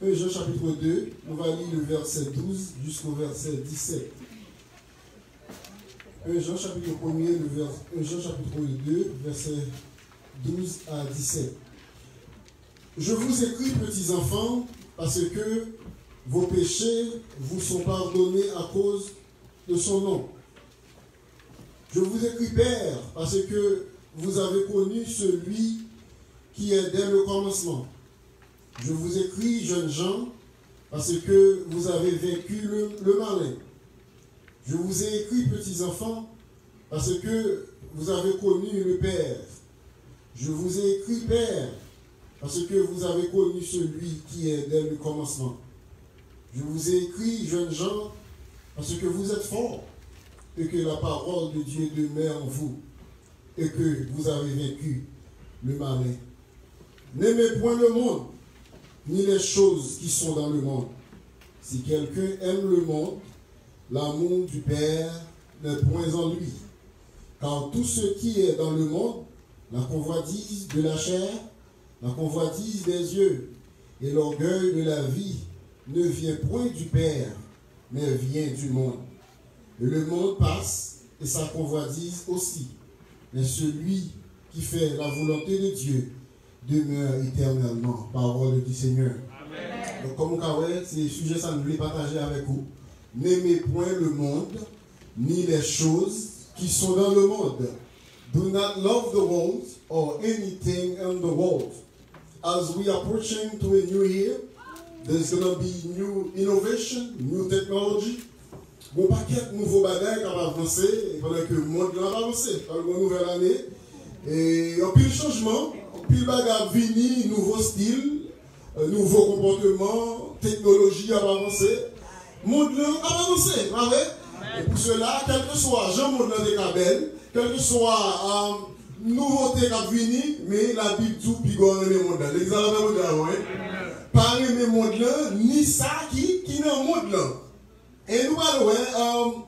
1 Jean chapitre 2, on va lire le verset 12 jusqu'au verset 17. 1 Jean chapitre 1, 1 Jean chapitre 2, verset 12 à 17. Je vous écris, petits enfants, parce que vos péchés vous sont pardonnés à cause de son nom. Je vous écris, Père, parce que vous avez connu celui qui est dès le commencement. Je vous écris, jeunes gens, parce que vous avez vaincu le malin. Je vous ai écrit, petits enfants, parce que vous avez connu le Père. Je vous ai écrit, Père, parce que vous avez connu celui qui est dès le commencement. Je vous ai écrit, jeunes gens, parce que vous êtes forts, et que la parole de Dieu demeure en vous, et que vous avez vaincu le malin. N'aimez point le monde, ni les choses qui sont dans le monde. Si quelqu'un aime le monde, l'amour du Père n'est point en lui. Car tout ce qui est dans le monde, la convoitise de la chair, la convoitise des yeux et l'orgueil de la vie ne vient point du Père, mais vient du monde. Et le monde passe et sa convoitise aussi. Mais celui qui fait la volonté de Dieu demeure éternellement. Parole du Seigneur. Amen. Donc, comme vous voyez, c'est le sujet que je voulais partager avec vous. N'aimez point le monde, ni les choses qui sont dans le monde. Do not love the world or anything in the world. As we are approaching to a new year, there's going to be new innovation, new technology. Bon paquet de nouveaux bagages qui vont avancer pendant que le monde va avancer. Dans une nouvelle année. Et en plus de changement, en plus de bagages vini, nouveau style, nouveau comportement, technologie va avancer. Le monde va avancer. Et pour cela, quel que soit Jean monde des cabelles, quel que soit nouveauté qui va venir, mais la Bible tout pigore dans le monde. L'exemple mondial, pas le monde là, ni ça qui est dans le monde là. Et nous allons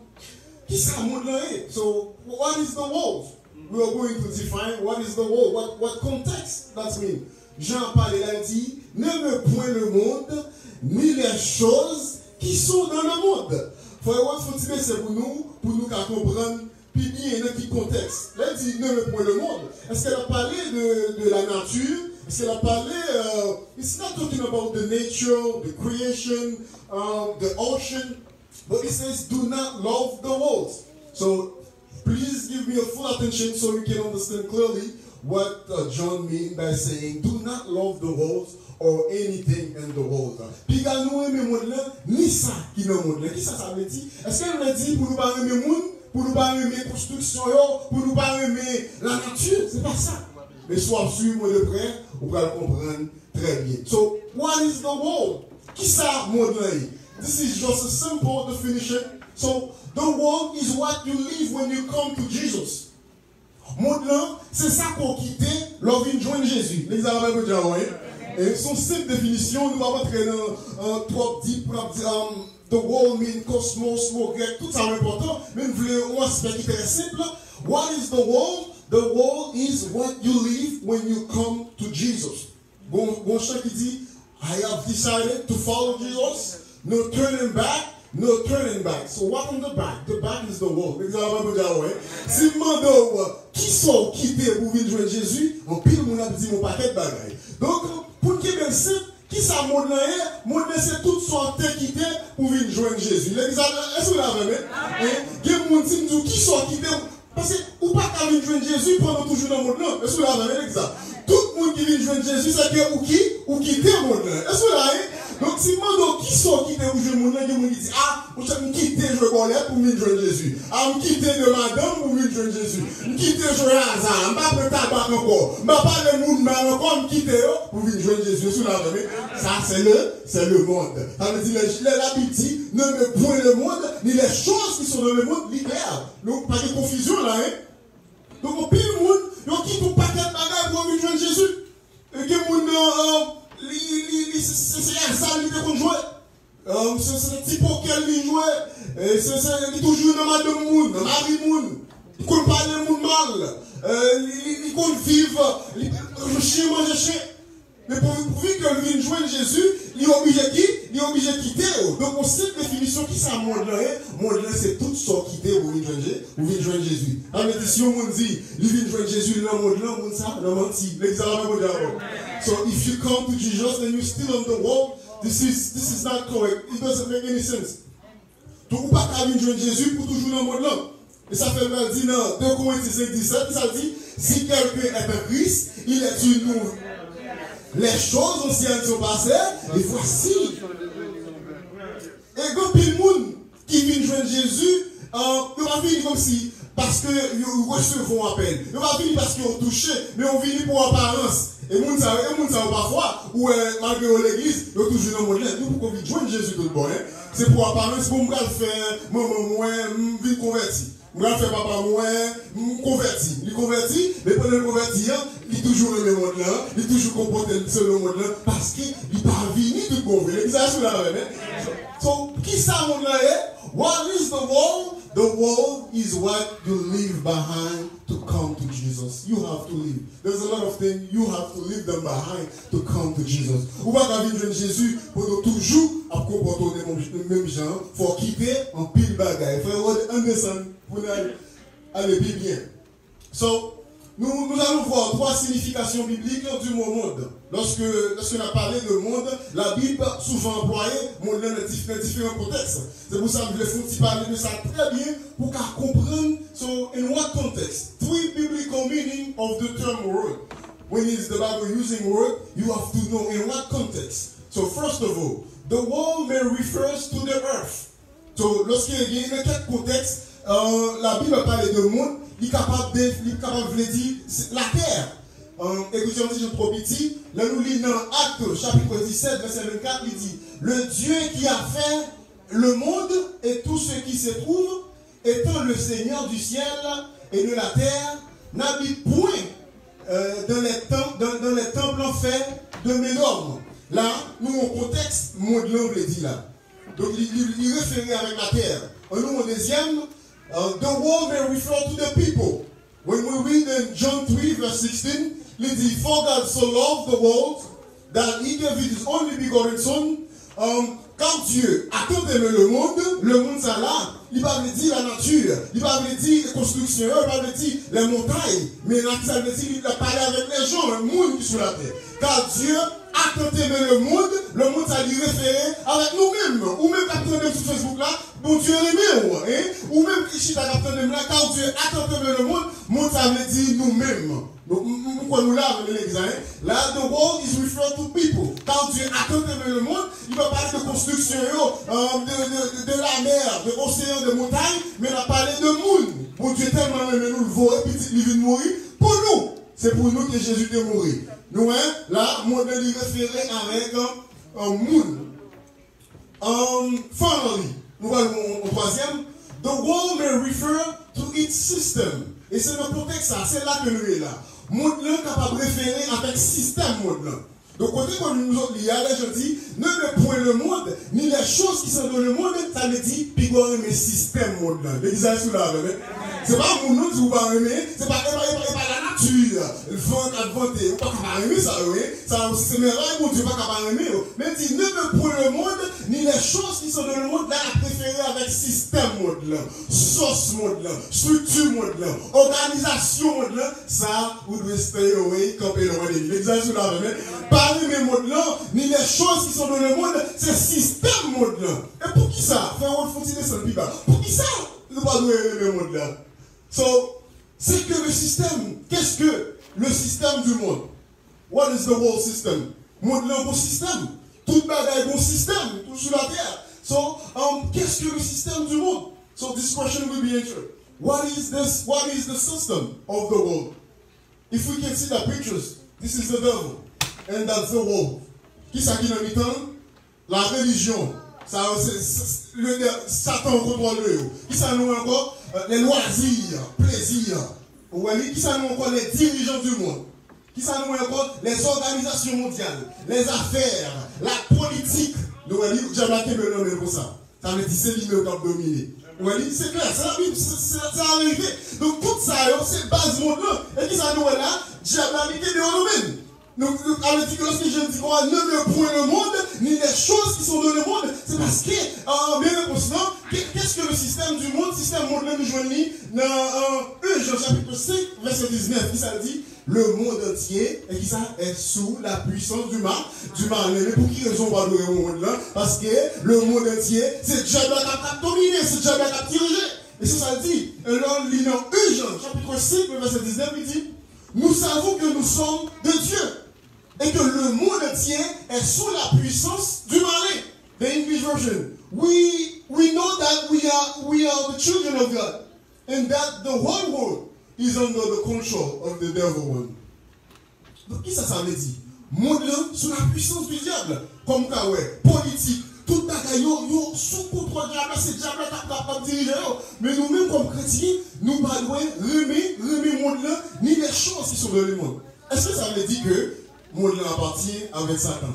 qui ça le monde là est. So, what is the world? We are going to define what is the world, what context that means. Jean parle là dit, n'aime point le monde, ni les choses qui sont dans le monde. C'est pour nous comprendre puis bien dans quel contexte. Là, il dit ne point le monde. Est-ce qu'elle a parlé de la nature? Est-ce qu'elle a parlé it's not talking about the nature, the creation, the ocean, but it says do not love the world. So please give me a full attention so we can understand clearly what John means by saying do not love the world or anything in the world. Puis quand nous aimons le monde là, ni ça qui est dans le monde là. Qui ça veut dire? Est-ce qu'elle veut dire pour nous pas aimer le monde, pour nous pas aimer la construction, pour nous pas aimer la nature? C'est pas ça. Mais soit suivre de près, vous allez comprendre très bien. So, what is the world? Qui ça monde là? This is just a simple definition. So, the world is what you live when you come to Jesus. Monde là, c'est ça qu'on quitte lorsqu'on vient joindre Jésus. Les Arabes veulent dire, oui. Et son simple définition, nous allons entrer dans trop deep pour dire the world means cosmos, tout ça est important, mais nous voulons un aspect qui est très simple. What is the world? The world is what you live when you come to Jesus. Bon chant qui dit, I have decided to follow Jesus, no turning back. No turning back. So what on the back? The back is the world. Si je demande qui sont quittés pour venir joindre Jésus, on pile mon a dit mon paquet de bagailles. Donc, pour qu'il y ait simple, qui ça monde là est, monde c'est toutes sortes quittés pour venir joindre Jésus. Est-ce que vous l'avez même? Il y a des gens qui disent qui sont quittés parce que ou pas qu'à venir joindre Jésus pendant toujours dans le monde là. Est-ce que vous l'avez même ça? Tout le monde qui vient joindre Jésus, c'est que ou quitter le monde là. Est-ce que vous l'avez? Donc, si je qui sont quittés pour jouer mon nom, ils disent, ah, je vais quitter jouer Colette pour venir joindre Jésus. Ah, je vais quitter de madame pour venir joindre Jésus. Je vais quitter jouer hasard. Je ne vais pas prendre tabac encore. Je ne vais pas parler de monde encore, je vais quitter pour venir joindre Jésus. Ça, c'est le monde. Ça veut dire, la Bible dit, ne me point le monde, ni les choses qui sont dans le monde, libère. Donc, pas de confusion là, hein. Donc, on pile le monde, on quitte un paquet de bagages pour venir joindre Jésus. Et que le monde, c'est un salut qu'on joue. C'est un petit poker qui joue. C'est toujours dans madame moun, dans mari moun. Il ne pas de moun mal. Il compte vivre, le chien mange chien. Mais pour que lui joigne Jésus, il est obligé de quitter. Donc on sait la définition qui ça monde-là. Monde-là, c'est tout ce qui quitter pour venir joindre Jésus. Alors si on dit, il vient joindre Jésus dans le monde-là, on ça, on menti. So if you come to Jesus and you're still on the wall, this is not correct. It doesn't make any sense. Donc on ne peut pas venir joindre Jésus pour toujours dans le monde-là. Et ça fait mal dire dans 2 Corinthiens 5, 17, ça dit, si quelqu'un est un Christ, il est une nouvelle. Les choses anciennes sont passées, et voici. Et quand il y a des gens qui viennent joindre Jésus, ils vont venir comme si, parce qu'ils recevront appel. Ils vont venir parce qu'ils ont touché, mais on vient pour apparence. Et les gens parfois, ou malgré l'église, ils ont toujours dans le monde. Nous, pour qu'on vienne joindre Jésus tout le monde, c'est pour apparence, pour me faire, moi, je vais convertir. Je vais faire papa, moi, je convertis. Il convertit, mais pendant le convertir, il est toujours le même monde là, il est toujours comporté selon le monde là, parce qu'il n'est pas venu de convertir. L'exagération là, so, qui ça monde là est? What is the wall? The wall is what you leave behind to come to Jesus. You have to leave. There's a lot of things you have to leave them behind to come to Jesus. Ou pas qu'à venir Jésus pour toujours à comporter les mêmes gens, il faut quitter en pile bagaille. Il faut understand pour aller bien. So, nous allons voir 3 significations bibliques du mot monde. Lorsqu'on a parlé de monde, la Bible souvent employée monde dans différents contextes. C'est pour ça que je vais parler de ça très bien pour comprendre. So, in what context? 3 biblical meaning of the term word. When is the Bible using word, you have to know in what context. So, first of all, the world may refers to the earth. So, lorsqu'il y a quelques contextes, la Bible parle de monde, il est capable de dire la terre. Écoutez, on dit, je trop petit, là nous lisons dans Actes, chapitre 17, verset 24, il dit, le Dieu qui a fait le monde et tout ce qui se trouve, étant le Seigneur du ciel et de la terre, n'habite point dans les temples en fait de Médor. Là, nous, en contexte, monde l'angle dit là. Donc, il référait avec la terre. Nous, en deuxième, the world may refer to the people. When we read in John 3, verse 16, il dit, for God so loved the world that he gave his only begotten son. Quand Dieu a tant aimé le monde ça là, il va me dire la nature, il va me dire les constructions, il va me dire les montagnes, mais là, ça veut dire qu'il a parlé avec les gens, le monde qui est sur la terre. Car Dieu a tant aimé le monde ça lui référé avec nous-mêmes, ou même quand on est sur Facebook là, bon Dieu aimé, ou même ici, car Dieu a tant aimé le monde ça veut dire nous-mêmes. Donc, pourquoi nous là, l'examen? Là, the world is referred to people. Quand Dieu a tant aimé le monde, il va parler de construction, de la mer, de l'océan, de montagne, mais il va parler de monde. Bon Dieu tellement aimé nous le voit, et puis il vient mourir pour nous. C'est pour nous que Jésus est mort. Nous, là, mon il référé avec un monde. Finally, nous allons au troisième. The world may refer to its system. Et c'est le contexte, c'est là que nous sommes là. Monde là capable de référer avec système monde là. Donc côté quand nous autres il y a les gens disent ne me point le monde ni les choses qui sont dans le monde, ça me dit pigor mais système monde là. L'exagération là, c'est pas mon nom vous pas aimer, c'est pas la nature. Le vent à vanter, ou pas capable aimer ça ça c'est merveilleux mon Dieu pas capable aimer. Mais dit ne me point le monde ni les choses qui sont dans le monde là à préférer avec système monde là, sauce monde là, structure monde là, organisation monde là, ça vous devez stay away camper loin de l'exagération là. Parmi mes modes là, ni les choses qui sont dans le monde, c'est système monde là. Et pour qui ça? Faire un foutu de son pipa. Pour qui ça? Nous pas douer le monde là. So, c'est que le système, qu'est-ce que le système du monde? What is the world system? Monde là, un bon système. Tout bagaille, bon système, tout sur la terre. So, qu'est-ce que le système du monde? So, this question will be answered. What is the system of the world? If we can see the pictures, this is the devil. And that's the world. Qui ça qui dans le temps? La religion. Ça, Satan contrôle eux. Qui ça nous encore? Les loisirs, plaisirs. Qui ça nous encore? Les dirigeants du monde. Qui ça nous encore? Les organisations mondiales, les affaires, la politique. Nous allons j'ai marqué le nom pour ça. Ça veut dire c'est lui qui a dominé. C'est clair, c'est la Bible, c'est la vérité. Donc tout ça, c'est base monde là. Et qui ça nous est là? J'ai marqué de nous-mêmes. Alors dit que lorsque je dis qu'on ne point le monde, ni les choses qui sont dans le monde, c'est parce que, bien réponse, qu'est-ce que le système du monde, système monde, nous joignons dans Jean chapitre 5, verset 19, qui ça dit, le monde entier, et qui ça est sous la puissance du mal. Mais pour qui raison on va adorer le monde là? Parce que le monde entier, c'est déjà qui a dominé, c'est déjà qui a dirigé. Et c'est ça dit, alors, lisant Jean chapitre 5, verset 19, il dit, nous savons que nous sommes de Dieu. Et que le monde entier est sous la puissance du mal. The English version. We know that we are the children of God. And that the whole world is under the control of the devil one. Donc, qui ça veut dire? Monde sous la puissance du diable. Comme Kawé, politique, tout bagaille, sous contrôle du diable, c'est le diable qui est capable de diriger. Mais nous-mêmes, comme chrétiens, nous ne pouvons pas remettre le monde là, ni les choses qui sont dans le monde. Est-ce que ça veut dire que le monde appartient avec Satan?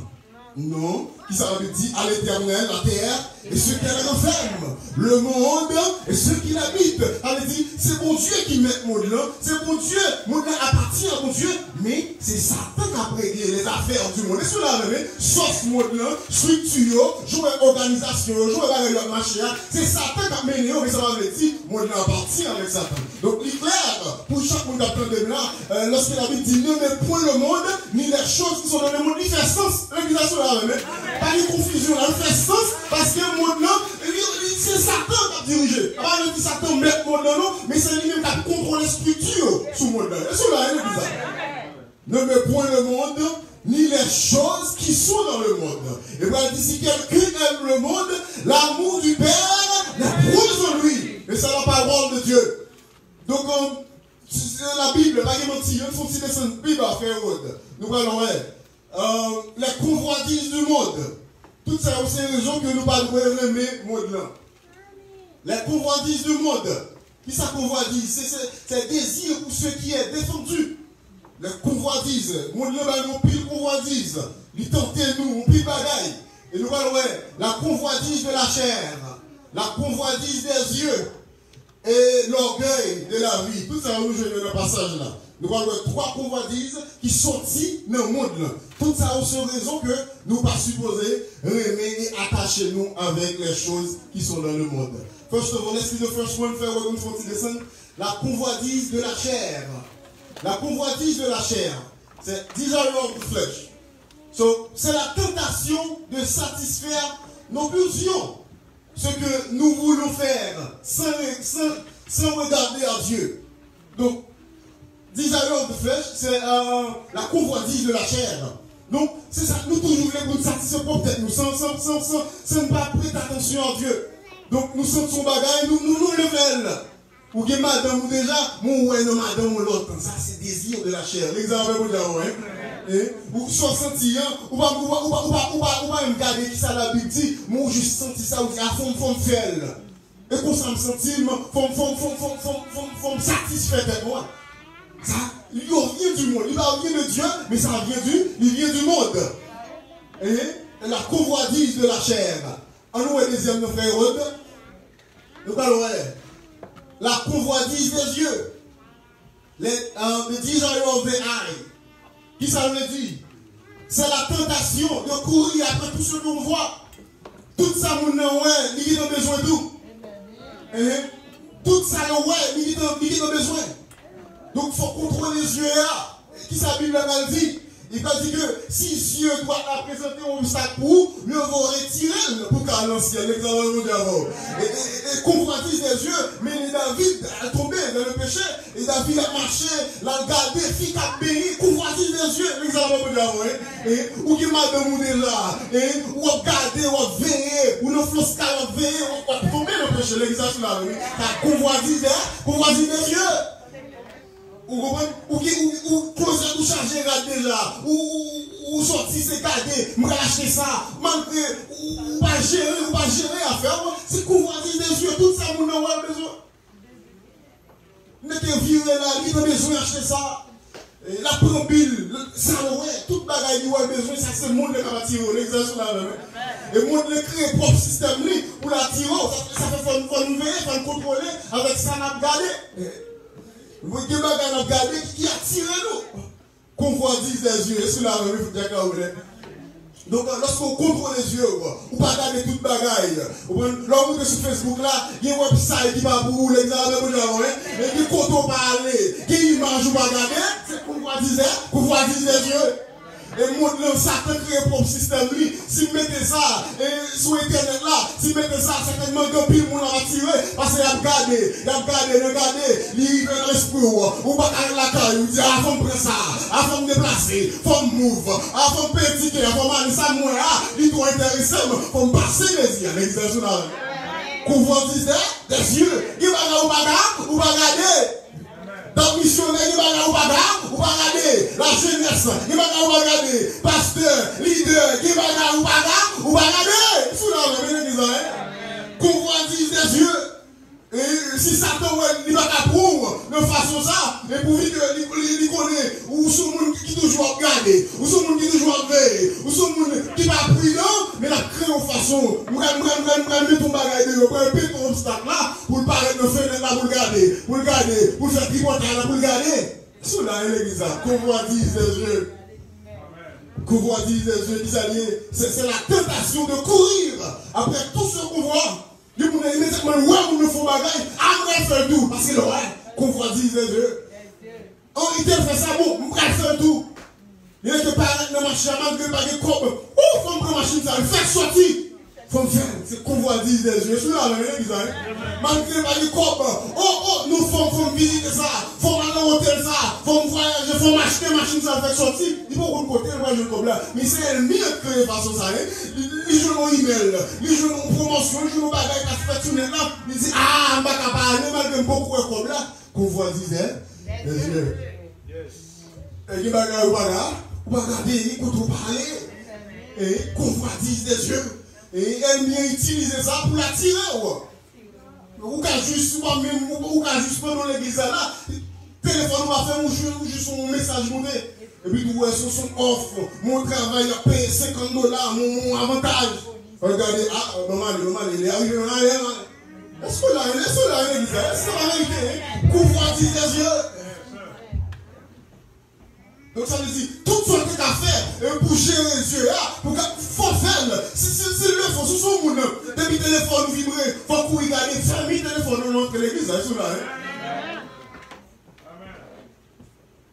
Non. Qui ça veut dire à l'éternel, la terre et ceux qui la renferment, le monde et ceux qui l'habitent. Elle dit, c'est bon Dieu qui met le monde là, c'est bon Dieu, le monde appartient à bon Dieu, mais c'est Satan qui a réglé les affaires du monde. Et cela, sauf le monde là, structure, jouer organisation, jouer avec le marché, c'est Satan qui a mené, mais ça veut dire, le monde appartient avec Satan. Donc, il est clair, pour chaque monde qui a plein de là, lorsque la Bible dit, ne met point le monde, ni les choses qui sont dans le monde, il fait sens, l'organisation là, pas de confusion, là, il fait sens, parce que le monde là, c'est Satan qui a dirigé. Alors, il dit Satan met le monde là, non, mais c'est lui-même qui a contrôlé la structure sous le monde là. Et cela, il dit ça. Ne met point le monde, ni les choses qui sont dans le monde. Et bien, il dit, si quelqu'un aime le monde, l'amour du Père n'est point en lui. Et c'est la parole de Dieu. Donc, la Bible, pas de mentir, il faut que c'est une Bible à faire. Nous allons voir les convoitises du monde. Toutes ces raisons que nous parlons de aimer le monde là. Les convoitises du monde. Qui ça convoitise? C'est désir pour ceux qui est défendu. Les convoitises. Le monde là, nous pile convoitise. Il tente nous, on pile bagaille. Et nous parlons la convoitise de la chair. La convoitise des yeux. Et l'orgueil de la vie. Tout ça, nous jouons dans le passage là. Nous parlons de 3 convoitises qui sortent dans le monde là. Tout ça, c'est raison que nous ne pas supposés aimer et attacher nous avec les choses qui sont dans le monde. First of all, let's see the first one. La convoitise de la chair. La convoitise de la chair. C'est desire of the flesh. So, c'est la tentation de satisfaire nos pulsions. Ce que nous voulons faire sans regarder à Dieu. Donc, desire of the flesh, c'est la convoitise de la chair. Donc, c'est ça, nous toujours voulons nous satisfaire peut-être nous, sans ne pas prêter attention à Dieu. Donc, nous sommes son bagage, nous levons. Ou que madame ou déjà, mon ouais, non, madame ou l'autre. Ça, c'est désir de la chair. L'exemple, vous avez, ou soit senti, ou pas me garder qui ça la Bible dit, moi, juste senti ça, ou à fond faire. Et qu'on s'en sentit, faut me satisfaire de moi. Ça, il vient du monde. Il va rien de Dieu, mais ça vient du monde. Et la convoitise de la chair. En nous, deuxième, nos frères, nous parlons, la convoitise des yeux. The desire of the eye. Qui ça veut dire? C'est la tentation de courir après tout ce qu'on voit. Tout ça, mon ouais, il a besoin d'où? Tout ça, ouais, il a besoin. Donc, il faut contrôler les yeux là. Qui ça, Bible a dit? Il va dire que si Dieu doit présenter un obstacle pour vous, mieux vaut retirer pour qu'à l'ancien, l'examen d'avant. Et convoitise des yeux, mais David a tombé dans le péché, et David a marché, l'a gardé, fille a béni, convoitise des yeux, l'examen d'avant. Ou qui madame ou déjà, ou a gardé, ou a veillé, ou le flosca a veillé, ou a tombé dans le péché, l'examen d'avant. La convoitise des yeux. Ou closer ou charger déjà, ou sortir c'est garder, me acheter ça, ou pas gérer à faire, c'est convoitise des yeux, tout ça, mon nom a besoin. Mettez virer là, il a besoin d'acheter ça. La promille, ça ouais, toute bagaille il a besoin, ça c'est le monde qui va tirer, l'exercice là. Et le monde crée propre système pour la tirer, ça fait nous veiller, faut nous contrôler avec ça n'a gardé. Vous avez regardé qui a tiré nous. convoitise des yeux. Est-ce que la même chose est donc, lorsqu'on contrôle les yeux, ou pas garder toute bagaille, l'homme qui est sur Facebook là, il y a un website qui va pour l'examen, et qui compte pas aller, qui image ou pas garder, c'est convoitise des yeux. Et montre le Satan crée pour le système lui. Si vous mettez ça sur internet là, si vous mettez ça, certainement que pile monde va tirer. Parce qu'il a regardé, il fait l'esprit ou pas avec la caille, il dit ah faut me prendre ça, ah faut me déplacer, faut me move, ah faut me pétiquer, faut me ça moi ah, il doit intéresser, faut me passer les yeux, l'exercice là. Convoitise des yeux, qui va ou pas regarder. Dans le missionnaire, il va regarder la jeunesse, il va regarder pasteur, leader, il va regarder. Sous la main, convoitise des yeux. Et si Satan il va apprendre de façon ça, mais pour qu'il connaît, ou ce monde qui toujours regarder, ou ce monde qui toujours veille, ou ce monde qui va prudent, mais la crée en façon, vous mettre ton bagage de vous répéter ton obstacle là, pour le paraître de fenêtre là, pour le garder, pour faire tripotage là, pour le garder. C'est là l'église là, convoitise des yeux. Convoitise des yeux, c'est la tentation de courir après tout ce qu'on voit. Il faut immédiatement ouais, faut bagaille, après faire tout, parce que ouais, convoitise les yeux. Oh, il te fait ça, bon, on va faire tout. Il est que paraître dans ma machine, malgré pas de coupe. Oh, faut prendre machine, ça le faire sortir. Faut faire, c'est convoitise des yeux. Je suis là, malgré pas de coupe. Oh, nous faut visiter ça, faut aller au hôtel ça, faut voyager, faut m'acheter machine, ça le faire sortir. Il faut qu'on côté, moi je comme là. Mais c'est le mieux que de façon ça, les jeux ont email, les jeux ont promotion, les jeux ont bagaille qui fait tourner là. Ils disent, ah, on va pas parler, malgré beaucoup de comme là. Convoitise des yeux. Et qui bagaille ou pas garder, quand on parle, et convoitise des yeux. Et elle vient utiliser ça pour l'attirer. Ou qu'à juste prendre l'église là, téléphone va faire juste un message monté. Et puis tu vois son offre, mon travail a payé $50, mon avantage. Regardez, ah, maman, il est arrivé en arrière. Est-ce que là, l'église, est-ce que la vérité, convoitise des yeux? Donc ça veut dire, tout ce que tu as fait pour gérer les yeux, pour faut faire, si le faut, sous son monde, depuis le téléphone vibré, il faut courir regarder, fermer le téléphone dans notre l'église, c'est là.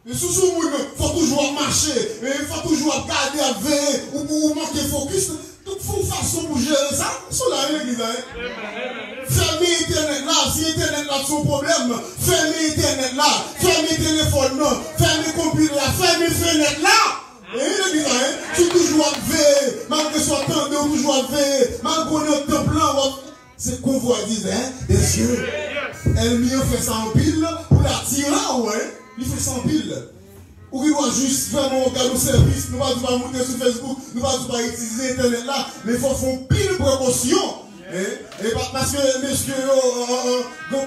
Mais sous son monde, il faut toujours marcher, il faut toujours garder, veiller, ou manquer focus. Toute façon pour gérer ça, c'est là l'église. Fermez Internet là, si Internet là son problème, fermez Internet là, fermez téléphone là, fermez computer là, fermez fenêtre là. Et l'église, tu toujours veiller, malgré soit tendu, toujours veiller, malgré notre temple là, c'est convoitise des yeux. Elle mieux fait ça en pile pour la tirer, ouais. Il fait ça en pile. Ou il va juste vraiment regarder le service, nous ne pas monter sur Facebook, nous ne pas utiliser Internet là, mais il faut faire pile précaution. Et parce que, messieurs,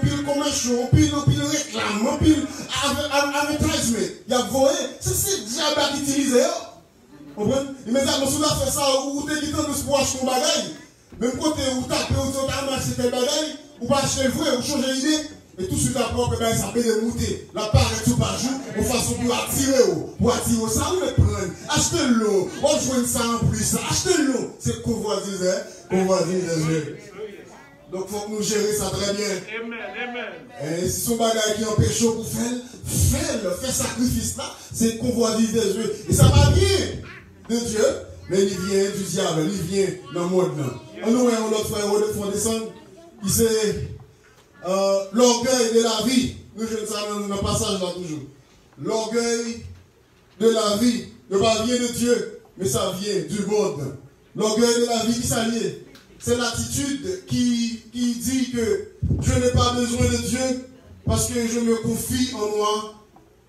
pile commerciaux, pile réclame, pile advertisement, il y a voyé, c'est déjà qui utilisé. Vous comprenez? Immédiatement, si on a fait ça, ou tu es dit de se acheter ton bagage, même côté où tu as payé, ou tu as acheté tel bagage, ou pas acheter le vrai, ou changer d'idée. Et tout de suite après, ça peut démonter. La part est tout par jour, de façon pour attirer ça, on le prend. Achetez l'eau, on joue ça en plus. Achetez l'eau. C'est convoitise des yeux. Donc il faut que nous gérer ça très bien. Et si son bagage qui empêche pour faire sacrifice là, c'est convoitise des yeux. Et ça va bien de Dieu, mais il vient du diable, il vient dans le monde là. On nous voit l'autre frère, on font descendre, il sait. L'orgueil de la vie, nous je ne sais pas dans le passage là toujours. L'orgueil de la vie ne pas vient de Dieu, mais ça vient du monde. L'orgueil de la vie qui s'allie, c'est l'attitude qui dit que je n'ai pas besoin de Dieu parce que je me confie en moi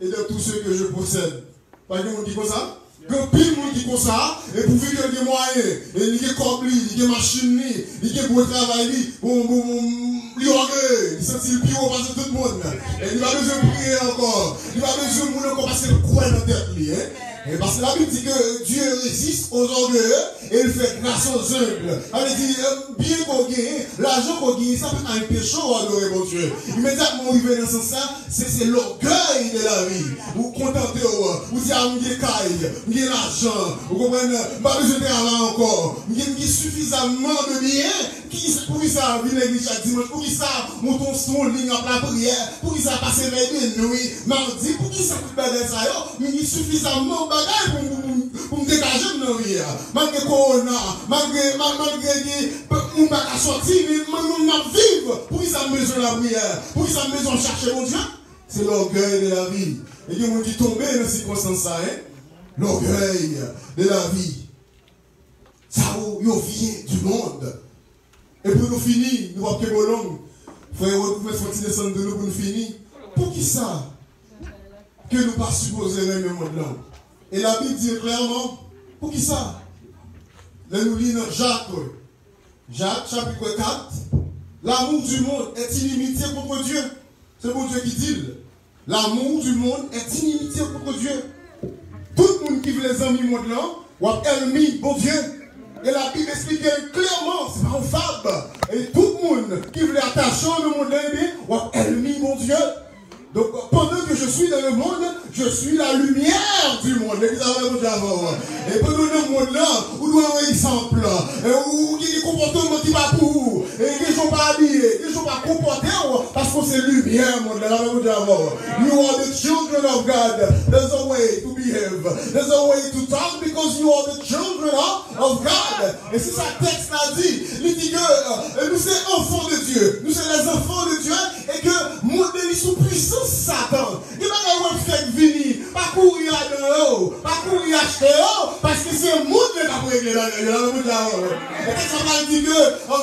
et de tout ce que je possède. Pas que on dit comme ça? Que pile monde dit comme ça, et pour vivre qu'il y a des moyens, et il y a comme lui, il y a machine, il y a pour travailler, il sent le pire parce que tout le monde. Et il va besoin de prier encore. Il va besoin de encore passer le coin dans la tête. Et parce que la Bible dit que Dieu résiste aux orgueilleux et il fait grâce aux humbles. Elle dit, bien qu'on gagne, l'argent qu'on gagne, ça peut être un péché ou adorer mon Dieu. Immédiatement, on arrive dans ce sens, c'est l'orgueil de la vie. Vous contentez, vous dites, ah, j'ai caille, j'ai l'argent, vous comprenez, pas besoin de là encore, j'ai suffisamment de biens, pour qui ça vient à l'église chaque dimanche, pour qui ça monte son ligne en la prière, pour qui ça passe les nuits, mardi, pour qui ça tout bagage ça, j'ai suffisamment de bagages pour me dégager de nos vies. Malgré Corona, malgré mon bagage sorti, mais je vivre, pour qui ça me besoin de la prière, pour qui ça me besoin de chercher mon Dieu. C'est l'orgueil de la vie. Et qui m'ont dit tomber dans ces circonstances-là, l'orgueil de la vie. Ça vient du monde. Et pour nous finir, nous avons que long. Frère, vous pouvez sortir descendre de nous pour nous finir. Pour qui ça? Que nous ne pas supposer le monde là. Et la Bible dit clairement, pour qui ça? Là, nous lisons Jacques, chapitre 4. L'amour du monde est inimitié contre Dieu. C'est mon Dieu qui dit. L'amour du monde est inimitié contre Dieu. Tout le monde qui veut les amis du monde là, ou ennemi, bon Dieu. Et la Bible explique clairement, c'est pas un fable. Et tout le monde qui veut attacher le monde ennemi, ou ennemi, mon Dieu. Donc, pendant que je suis dans le monde, je suis la lumière du monde. Et pendant le monde-là, où doit avoir un exemple, où il y a des comportements qui va pour vous, et qui ne sont pas habillés, qui ne sont pas comportés, parce que c'est lumière, monde. You are the children of God. There's a way to behave. There's a way to talk because you are the children of God. Et c'est ça le texte l'a dit. Il dit que nous sommes enfants de Dieu. Nous sommes les enfants de Dieu et que monde est sous puissance. Satan, il va y faire venir, pas courir à dehors, pas courir acheter, parce que c'est le monde qui va régler la et ça va dire que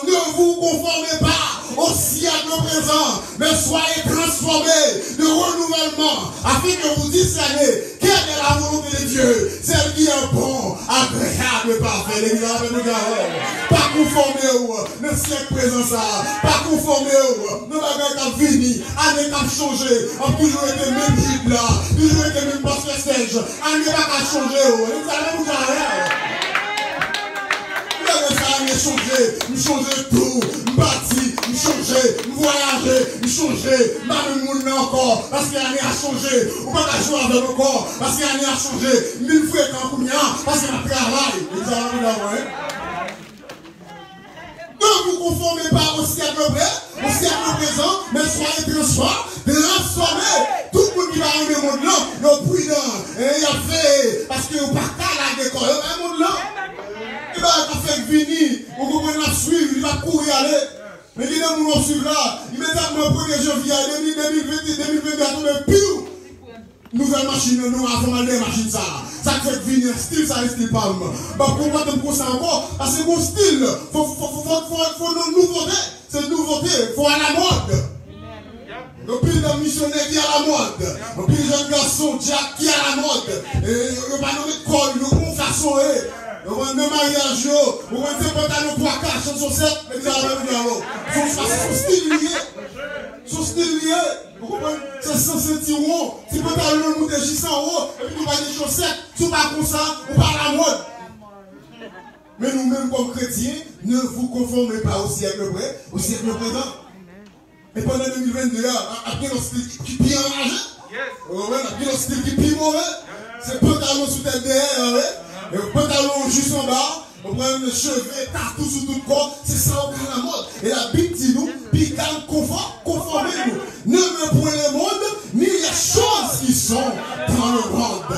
ne vous conformez pas au siècle présent, mais soyez transformés de renouvellement, afin que vous discerniez quelle est la volonté de Dieu, celle qui est bon, agréable, parfait. Pas conformé au siècle présent, pas conformé au nous avons fini, année qui a changé. On a toujours été le même guide là, toujours été le même pasteur stage. On n'est pas qu'à changer. Vous savez, vous avez changé, nous changer tout, nous bâtir, nous changer, nous voyager, nous changer, même le monde encore, parce qu'il y a rien à changer. Ou pas qu'à jouer avec le corps, parce qu'il y a rien à changer. 1000 fois quand combien, parce qu'il y a un travail. Vous savez, vous avez ne vous conformez pas au siècle présent, mais soyez transformés. Tout le monde qui va arriver au monde là, il est prudent, il a fait, parce que vous ne pas qu'à la décolle, il monde là. Il va faire venir, vous pouvez la suivre, il va courir aller. Mais il va nous suivre là, immédiatement 1er janvier 2020, mais pire. Nouvelle machine, nous avons mal des machines ça. Ça fait venir style, ça reste style palme. Bah pourquoi tu me ça encore? Parce que mon style, faut une nouveauté. C'est une nouveauté, faut à la mode. Le pile de missionnaires qui est à la mode. Le pile de jeunes garçons qui est à la mode. Et le panneau de col, le bon façon, le mariage, le pantalon 3-4, chanson 7, son style lié. Son style lié. Vous comprenez? C'est sans sentiront. Si vous avez le monde de J100 euros, et puis vous avez des chaussettes, si vous pas comme ça, vous pas à la mode. Mais nous-mêmes, comme chrétiens, ne vous conformez pas au siècle présent. Et pendant 2022, après notre style qui est enragé, après notre style qui est mauvais, c'est pantalon sous tête derrière, et pantalon juste en bas. On prend le cheveux, partout sur tout le corps, c'est ça au à la mode. Et la Bible dit nous, puis conformez-nous. Ne me prenez le monde, ni les choses qui sont dans le monde.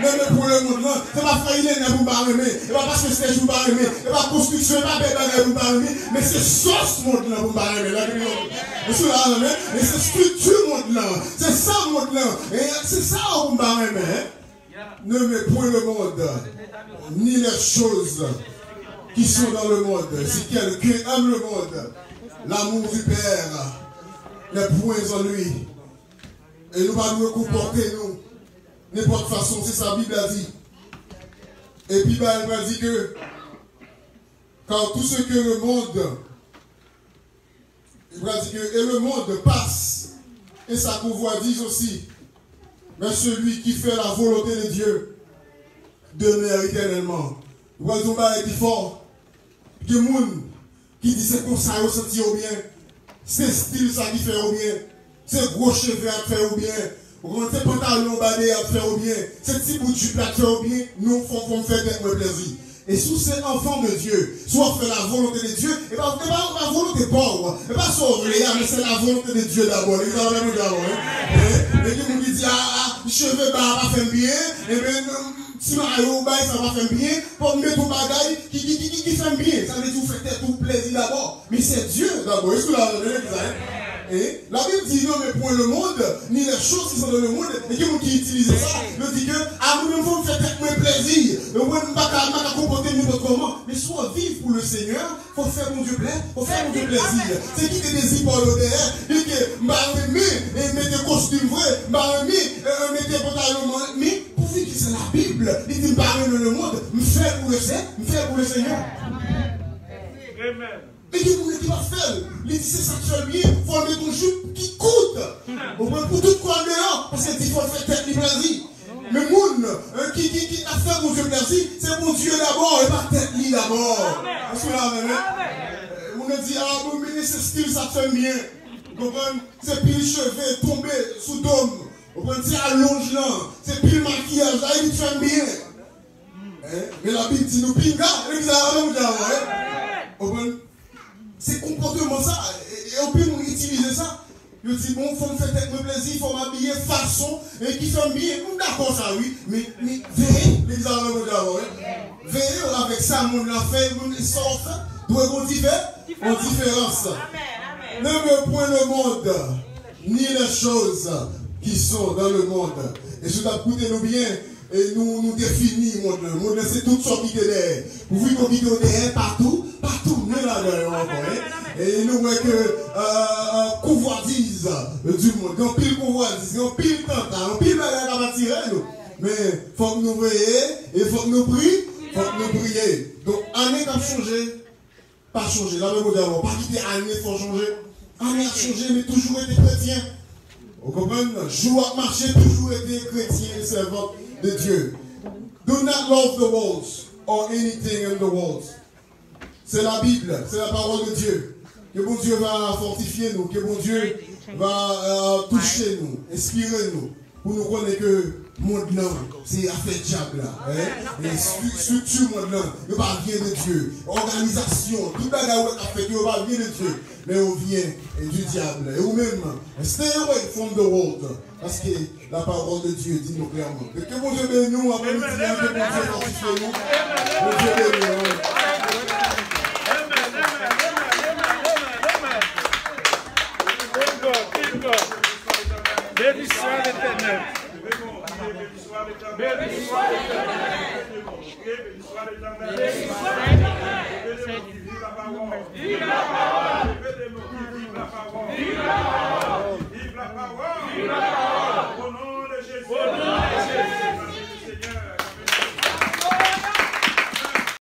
Ne me prenez le monde, c'est pas faillir, ne vous pas aimer, c'est pas parce que c'est vous pas aimer, c'est pas construction, c'est pas bébé, vous pas aimer, mais c'est sauce monde là, vous pas aimer. Et c'est structure monde là, c'est ça monde là, et c'est ça vous pas aimer. Ne me prenez le monde, ni les choses qui sont dans le monde. Si quelqu'un aime le monde, l'amour du Père n'est point en lui. Et nous allons nous comporter, nous, n'importe façon, c'est ça, la Bible a dit. Et puis, elle m'a dit que, car tout ce que le monde, il m'a dit que, et le monde passe, et sa convoitise aussi. mais celui qui fait la volonté de Dieu demeure éternellement. Vous voyez, un qui fort. Que monde qui dit c'est comme ça, vous sentez au bien. C'est style ça qui fait au bien. C'est gros cheveux à faire au bien. C'est pantalon badé à faire au bien. C'est petit bout de jupe à faire au bien. Nous faisons faire des plaisir. Et sous ces enfants de Dieu, soit fait la volonté de Dieu, et pas la volonté pauvre, et pas sauver, mais c'est la volonté de Dieu d'abord. Et qui nous dit, cheveux bas, pas fait bien, et bien, si Mario, ça va faire bien, pour mettre ton bagage qui fait bien. Ça veut dire, vous faites tout plaisir d'abord. Mais c'est Dieu d'abord. Est-ce que vous l'avez dit? Et la Bible dit non, mais pour le monde, ni les choses qui sont dans le monde, et qui utilisent ça, il dit que, nous devons faire moins plaisir. Nous ne pouvons pas comporter n'importe comment. Mais soit vivre pour le Seigneur, il faut faire mon Dieu plaisir, faut faire mon Dieu plaisir. C'est qui te désire par le derrière, dit que, mettez costume vrai, mettez pantalon, mais pour vivre que c'est la Bible, il dit, le monde, me faire pour le Seigneur. Amen. Mais qui va faire? Il dit c'est ça que tu fais bien, il faut mettre ton jupe qui coûte. Pour tout quoi dehors, parce qu'il faut faire tête libre plaisir. Mais moun qui a fait mon Dieu plaisir, c'est mon Dieu d'abord et pas tête libre d'abord. Est-ce que là, on a dit, mais c'est style, ça fait bien. C'est pile cheveux tombé sous dôme. C'est allonge là, c'est pile maquillage, là, il fait bien. Mais la Bible dit nous pinga, et nous avons c'est comportement ça, et on peut nous utiliser ça. Je dis, bon, il faut me faire tête plaisir, il faut m'habiller façon, et qui fait bien, d'accord ça, oui, mais veillez, les avons veillez avec ça, mon affaire, mon sort, doit être en différence. Ne me point le monde, ni les choses qui sont dans le monde. Et je dois écouter nous bien. Et nous définissons le monde, c'est tout ce qui est derrière. Vous voyez qu'on est derrière partout, nous là derrière. Et nous voyons que convoitise du monde, on pile convoitise, on pile tenta, on pile bagarre à m'attirer nous. Mais il faut que nous veillions, et il faut que nous prions, il faut que nous prions. Donc, année a changé, pas changé, là même au pas quitter année, il faut changer. Année a changé, mais toujours été chrétien. Vous comprenez? Jour à marcher, toujours été chrétien et servant de Dieu. Do not love the world or anything in the world. C'est la Bible, c'est la parole de Dieu. Que bon Dieu va fortifier nous, que bon Dieu va toucher nous, inspirer nous, pour nous connaître que le monde là, c'est affaire diable là. Et structure monde là, il va bien de Dieu. Organisation, tout le monde a fait, il va bien de Dieu. Mais on vient du diable. Et vous-même, stay away from the world. Parce que la parole de Dieu dit nous clairement. Que bon Dieu bénisse nous, après nous dire que bon Dieu fortifie nous. Bon Dieu bénisse nous. Béni soit l'Éternel. Béni soit l'Éternel. Béni soit l'Éternel.